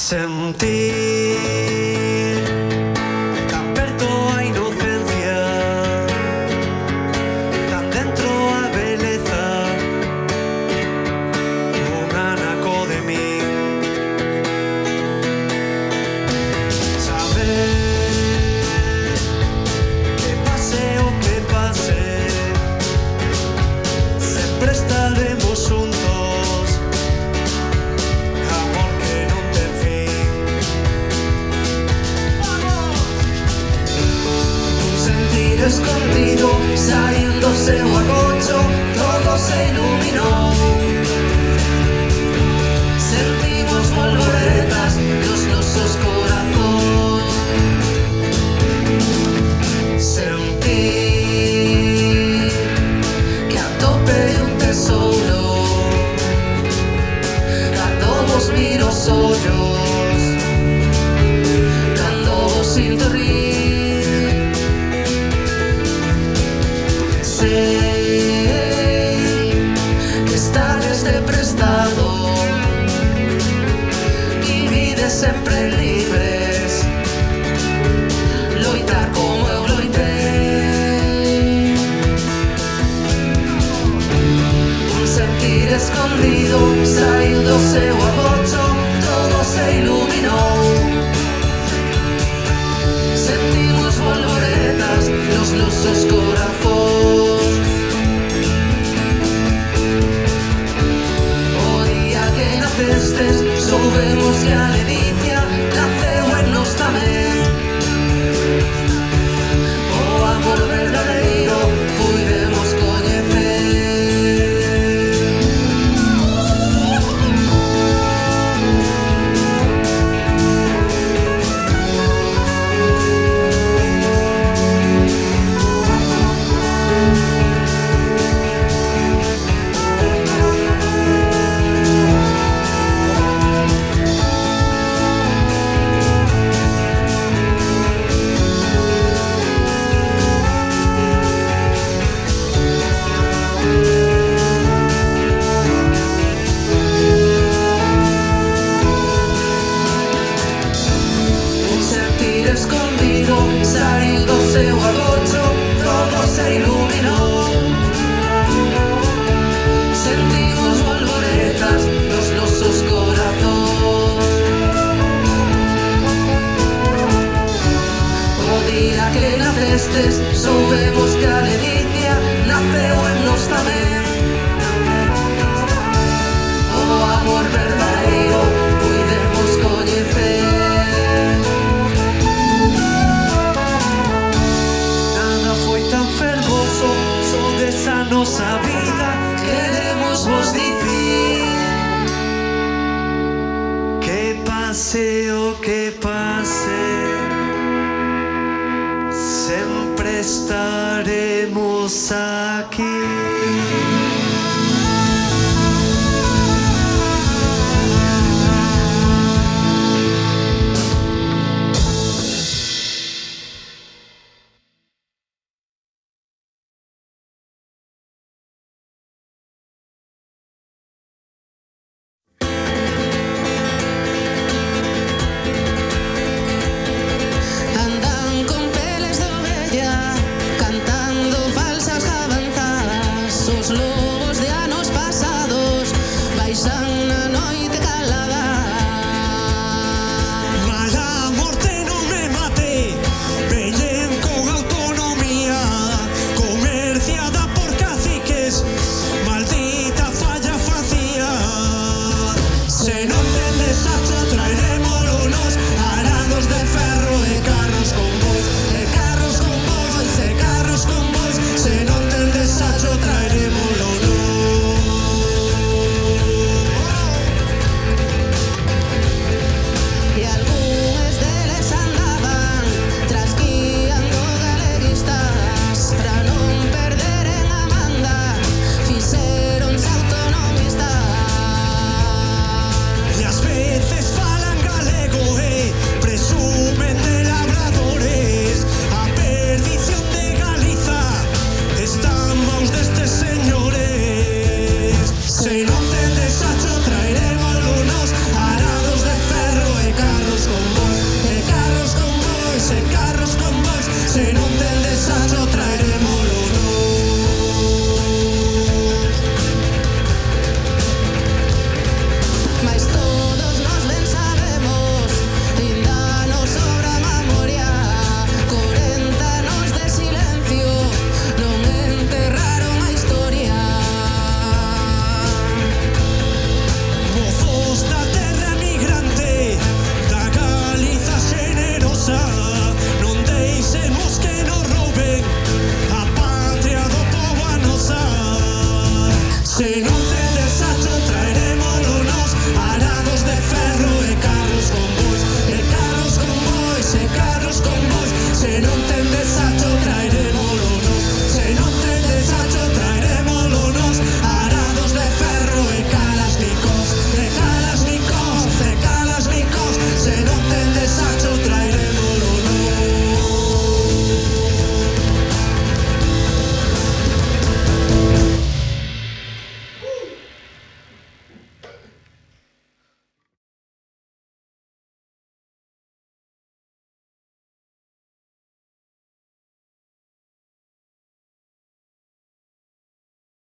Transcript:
Sentir tan perto a inocencia, tan dentro a beleza, un anaco de mí. Saber que pase o que pase, sempre estaremos juntos. Amor que non ten fin. Un sentir escondido, saindo seu agocho, todo se iluminou. Sentimos polvoretas nos nosos corazóns. Sentir que atopei un tesouro, cando vos miro os ollos, cando vos sinto rir. Sei que estades de prestado, vivides sempre libres, loitar como eu loitei. Un sentir escondido, saiu do seu agocho, todo se iluminou. Sentimos polvoretas nos nosos corazóns. O día que nacestes, soubemos que a ledicia naceu en nos tamén. O amor verdadeiro puidemos coñecer. Un sentir escondido, saiu do seu agocho, todo se iluminou. Sentimos polvoretas nos nosos corazóns. O día que nacestes, soubemos que a ledicia naceu en nos tamén. O amor verdadeiro puidemos coñecer. Nada foi tan fervoso, só desa nosa vida queremos vos dicir. Que pase o que pase, sempre estaremos aquí.